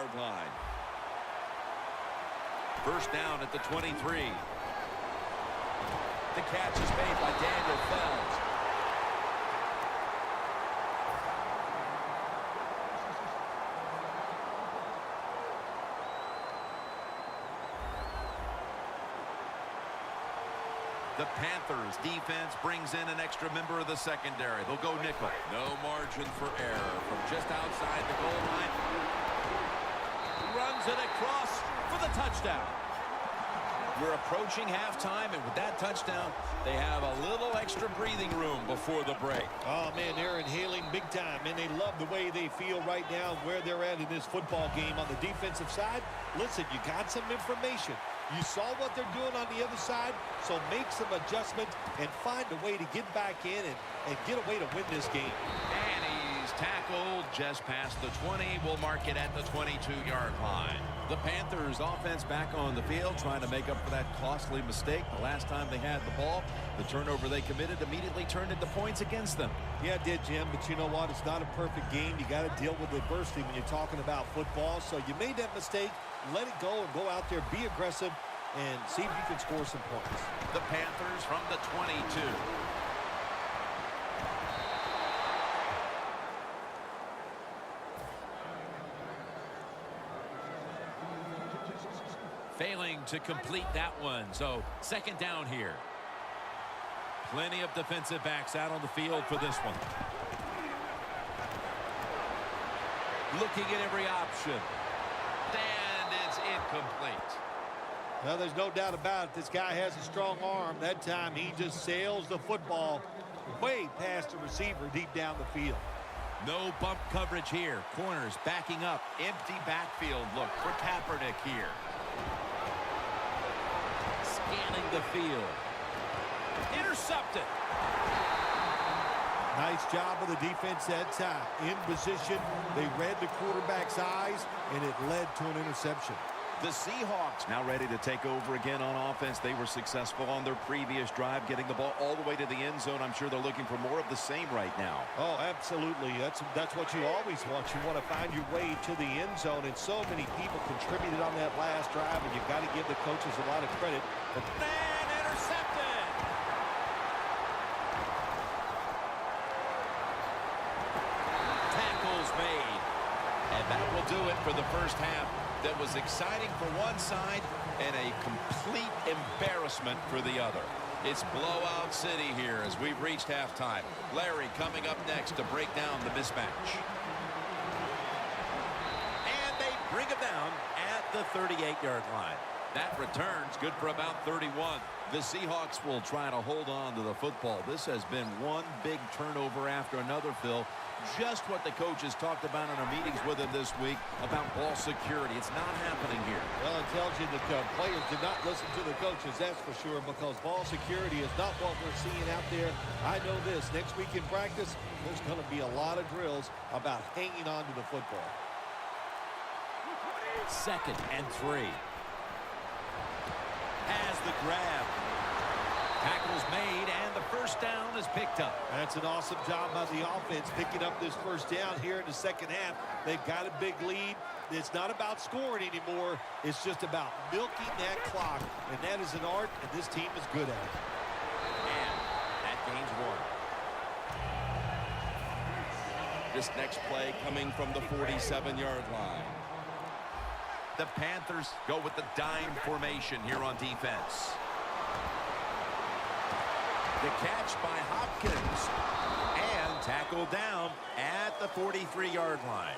23-yard line. First down at the 23. The catch is made by Daniel Fells. The Panthers defense brings in an extra member of the secondary. They'll go nickel. No margin for error from just outside the goal line. Runs it across for the touchdown. We're approaching halftime, and with that touchdown, they have a little extra breathing room before the break. Oh, man, they're inhaling big time, and they love the way they feel right now where they're at in this football game. On the defensive side, listen, you got some information. You saw what they're doing on the other side, so make some adjustments and find a way to get back in and get a way to win this game. And he's tackled just past the 20. We'll mark it at the 22-yard line. The Panthers offense back on the field trying to make up for that costly mistake. The last time they had the ball, the turnover they committed immediately turned into points against them. Yeah, it did, Jim, but you know what? It's not a perfect game. You got to deal with adversity when you're talking about football. So you made that mistake. Let it go and go out there, be aggressive, and see if you can score some points. The Panthers from the 22. Failing to complete that one, so second down here. Plenty of defensive backs out on the field for this one. Looking at every option. And it's incomplete. Well, there's no doubt about it. This guy has a strong arm. That time he just sails the football way past the receiver deep down the field. No bump coverage here. Corners backing up. Empty backfield look for Kaepernick here. Scanning the field. Intercepted. Nice job of the defense that time. In position, they read the quarterback's eyes, and it led to an interception. The Seahawks now ready to take over again on offense. They were successful on their previous drive, getting the ball all the way to the end zone. I'm sure they're looking for more of the same right now. Oh, absolutely. That's what you always want. You want to find your way to the end zone, and so many people contributed on that last drive, and you've got to give the coaches a lot of credit. And intercepted! Tackles made. And that will do it for the first half. That was exciting for one side and a complete embarrassment for the other. It's blowout city here as we've reached halftime. Larry coming up next to break down the mismatch. And they bring him down at the 38-yard line. That return's good for about 31. The Seahawks will try to hold on to the football. This has been one big turnover after another, Phil. Just what the coaches talked about in our meetings with him this week about ball security. It's not happening here. Well, it tells you that the players did not listen to the coaches, that's for sure, because ball security is not what we're seeing out there. I know this. Next week in practice, there's going to be a lot of drills about hanging on to the football. 2nd and 3. Has the grab. Tackles made, and the first down is picked up. That's an awesome job by the offense picking up this first down here in the second half. They've got a big lead. It's not about scoring anymore. It's just about milking that clock, and that is an art, and this team is good at it. And that gains 1. This next play coming from the 47-yard line. The Panthers go with the dime formation here on defense. The catch by Hopkins, and tackled down at the 43-yard line.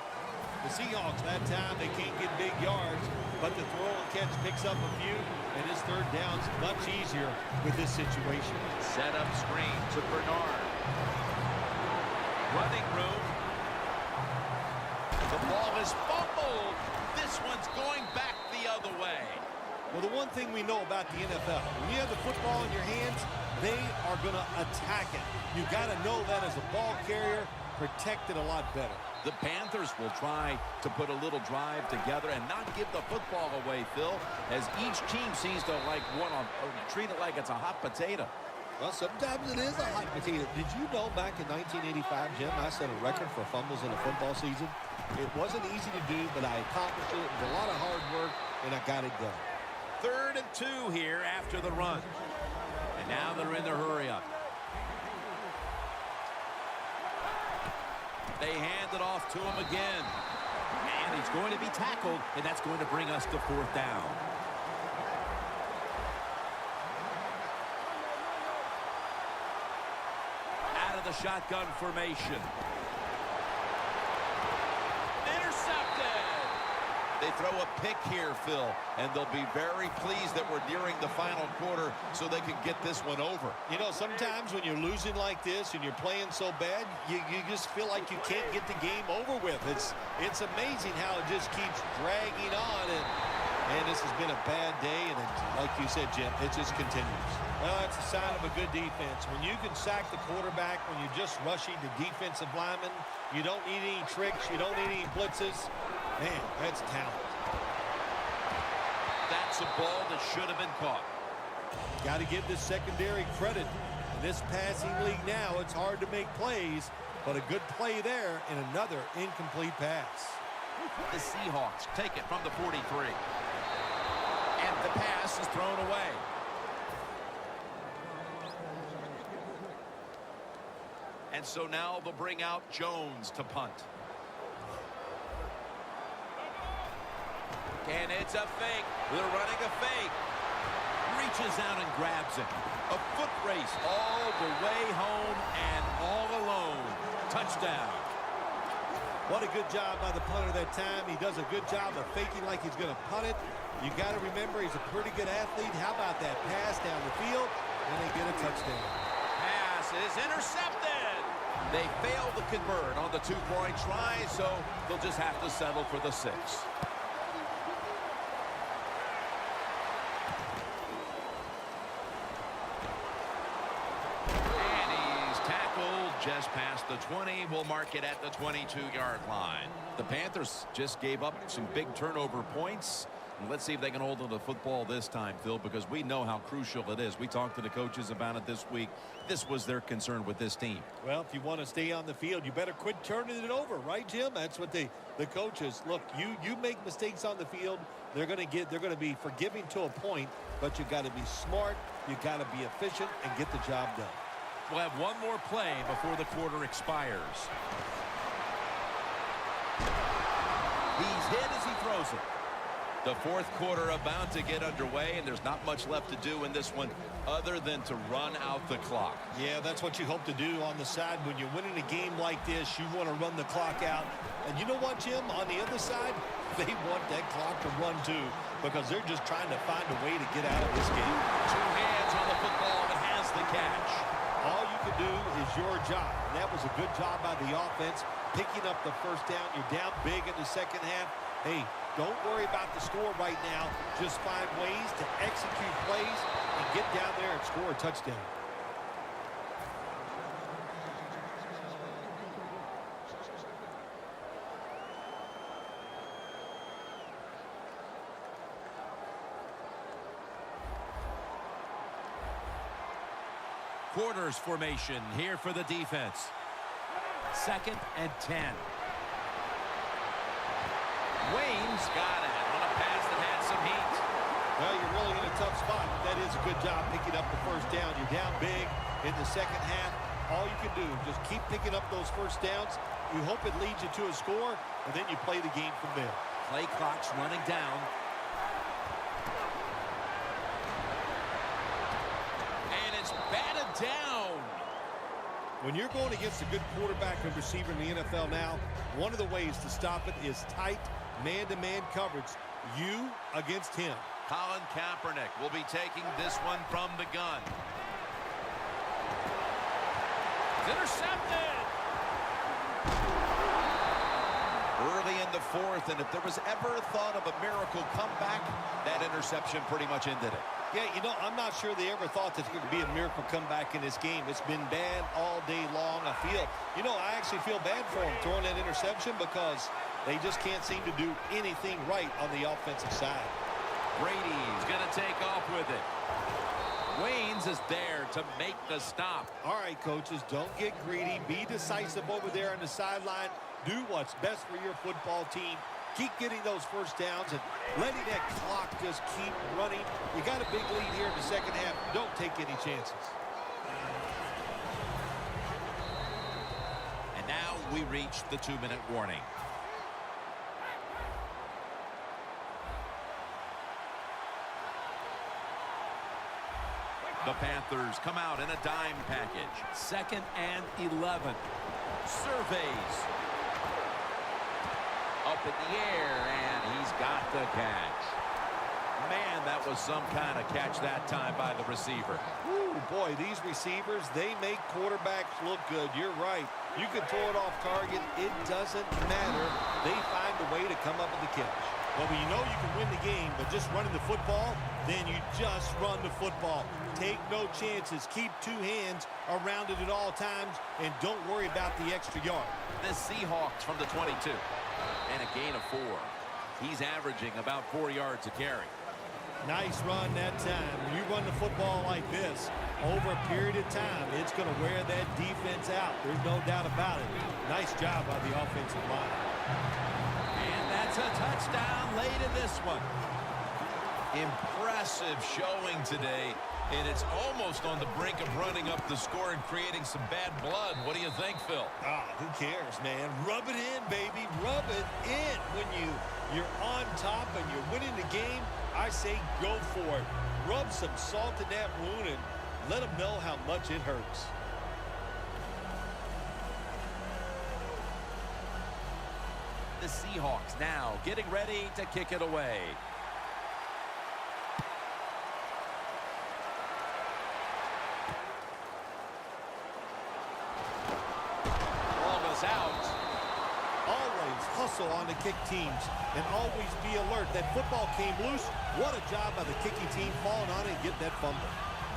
The Seahawks, that time, they can't get big yards, but the throw and catch picks up a few, and his third down's much easier with this situation. Set up screen to Bernard. Running room. The ball is fumbled. This one's going back the other way. Well, the one thing we know about the NFL, when you have the football in your hands, they are going to attack it. You got to know that as a ball carrier, protect it a lot better. The Panthers will try to put a little drive together and not give the football away, Phil, as each team seems to treat it like it's a hot potato. Well, sometimes it is a hot potato. Did you know back in 1985, Jim, I set a record for fumbles in a football season? It wasn't easy to do, but I accomplished it. It was a lot of hard work, and I got it done. 3rd and 2 here after the run. And now they're in the hurry-up. They hand it off to him again. And he's going to be tackled, and that's going to bring us to 4th down. Out of the shotgun formation. Intercepted! They throw a pick here, Phil, and they'll be very pleased that we're nearing the final quarter so they can get this one over. You know, sometimes when you're losing like this and you're playing so bad, you just feel like you can't get the game over with. It's amazing how it just keeps dragging on, and this has been a bad day, and like you said, Jim, it just continues. Well, that's a sign of a good defense. When you can sack the quarterback, when you're just rushing the defensive lineman, you don't need any tricks, you don't need any blitzes. Man, that's talent. That's a ball that should have been caught. Got to give this secondary credit. In this passing league now, it's hard to make plays, but a good play there and another incomplete pass. The Seahawks take it from the 43. And the pass is thrown away. And so now they'll bring out Jones to punt. And it's a fake. They're running a fake. Reaches out and grabs it. A foot race all the way home and all alone. Touchdown. What a good job by the punter that time. He does a good job of faking like he's going to punt it. You got to remember he's a pretty good athlete. How about that pass down the field? And they get a touchdown. Pass is intercepted. They fail to convert on the 2-point try, so they'll just have to settle for the 6. Just past the 20. We'll mark it at the 22-yard line. The Panthers just gave up some big turnover points. And let's see if they can hold on to the football this time, Phil, because we know how crucial it is. We talked to the coaches about it this week. This was their concern with this team. Well, if you want to stay on the field, you better quit turning it over, right, Jim? That's what the coaches look. You make mistakes on the field, they're going to be forgiving to a point, but you got to be smart, you got to be efficient, and get the job done. We'll have one more play before the quarter expires. He's hit as he throws it. The 4th quarter about to get underway, and there's not much left to do in this one other than to run out the clock. Yeah, that's what you hope to do on the side. When you're winning a game like this, you want to run the clock out. And you know what, Jim? On the other side, they want that clock to run too, because they're just trying to find a way to get out of this game. 2 hands on the football and has the catch. All you can do is your job. And that was a good job by the offense, picking up the first down. You're down big in the second half. Hey, don't worry about the score right now. Just find ways to execute plays and get down there and score a touchdown. Quarters formation here for the defense. 2nd and 10. Wayne's got it on a pass that had some heat. Well, you're really in a tough spot. That is a good job picking up the first down. You're down big in the second half. All you can do is just keep picking up those first downs. You hope it leads you to a score, and then you play the game from there. Play clock's running down. Batted down. When you're going against a good quarterback and receiver in the NFL now, one of the ways to stop it is tight man-to-man coverage. You against him. Colin Kaepernick will be taking this one from the gun. It's intercepted. Early in the 4th, and if there was ever a thought of a miracle comeback, that interception pretty much ended it. Yeah, you know, I'm not sure they ever thought there's going to be a miracle comeback in this game. It's been bad all day long. I actually feel bad for them throwing that interception because they just can't seem to do anything right on the offensive side. Brady's going to take off with it. Waynes is there to make the stop. All right, coaches, don't get greedy. Be decisive over there on the sideline. Do what's best for your football team. Keep getting those first downs and letting that clock just keep running. You got a big lead here in the second half. Don't take any chances. And now we reach the 2-minute warning. The Panthers come out in a dime package. 2nd and 11. Surveys. Up in the air, and he's got the catch. Man, that was some kind of catch that time by the receiver. Ooh, boy, these receivers, they make quarterbacks look good. You're right. You can throw it off target. It doesn't matter. They find a way to come up with the catch. Well, when you know you can win the game, but just running the football, then you just run the football. Take no chances. Keep two hands around it at all times, and don't worry about the extra yard. The Seahawks from the 22. And a gain of 4. He's averaging about 4 yards a carry. Nice run that time. When you run the football like this, over a period of time, it's going to wear that defense out. There's no doubt about it. Nice job by the offensive line. And that's a touchdown late in this one. Impressive showing today. And it's almost on the brink of running up the score and creating some bad blood. What do you think, Phil? Who cares, man? Rub it in, baby. Rub it in. When you're on top and you're winning the game, I say go for it. Rub some salt in that wound and let them know how much it hurts. The Seahawks now getting ready to kick it away. Out. Always hustle on the kick teams and always be alert. That football came loose. What a job by the kicking team falling on it and getting that fumble.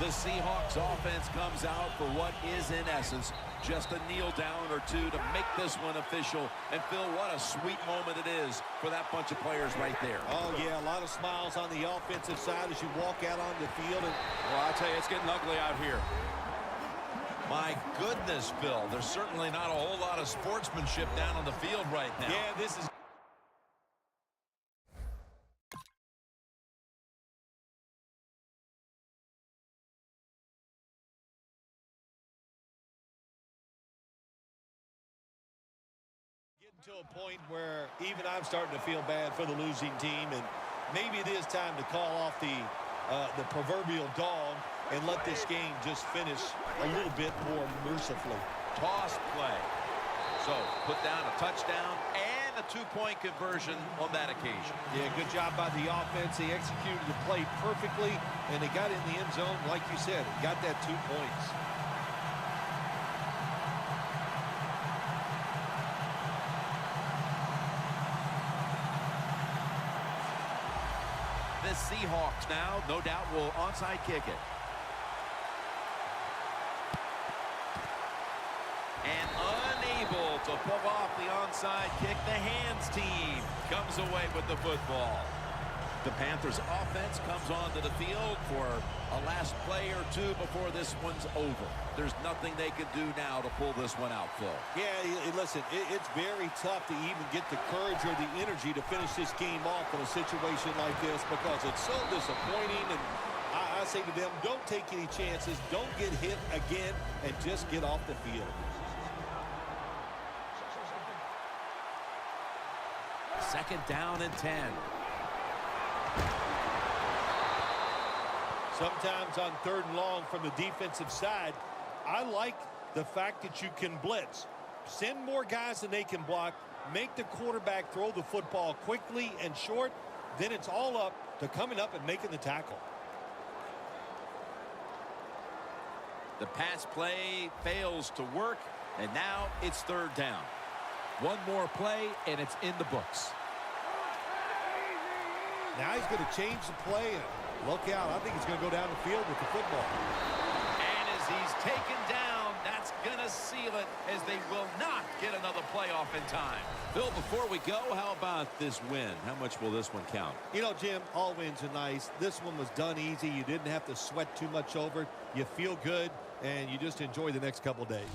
The Seahawks offense comes out for what is in essence just a kneel down or two to make this one official. And Phil, what a sweet moment it is for that bunch of players right there. Oh yeah, a lot of smiles on the offensive side as you walk out on the field. And well, I tell you, it's getting ugly out here. My goodness, Bill, there's certainly not a whole lot of sportsmanship down on the field right now. Yeah, this is... Getting to a point where even I'm starting to feel bad for the losing team, and maybe it is time to call off the proverbial dog and let this game just finish a little bit more mercifully. Toss play. So, put down a touchdown and a 2-point conversion on that occasion. Yeah, good job by the offense. They executed the play perfectly, and they got in the end zone, like you said, got that 2 points. The Seahawks now, no doubt, will onside kick it. And unable to pull off the onside kick, the hands team comes away with the football. The Panthers offense comes onto the field for a last play or two before this one's over. There's nothing they can do now to pull this one out, Phil. Yeah, listen, it's very tough to even get the courage or the energy to finish this game off in a situation like this because it's so disappointing. And I say to them, don't take any chances. Don't get hit again and just get off the field. Second down and 10. Sometimes on 3rd and long from the defensive side, I like the fact that you can blitz. Send more guys than they can block. Make the quarterback throw the football quickly and short. Then it's all up to coming up and making the tackle. The pass play fails to work, and now it's 3rd down. One more play, and it's in the books. Now he's going to change the play, and look out. I think he's going to go down the field with the football. And as he's taken down, That's going to seal it as they will not get another playoff in time. Phil, before we go, how about this win? How much will this one count? You know, Jim, all wins are nice. This one was done easy. You didn't have to sweat too much over it. You feel good, and you just enjoy the next couple days.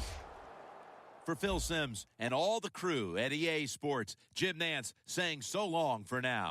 For Phil Simms and all the crew at EA Sports, Jim Nantz saying so long for now.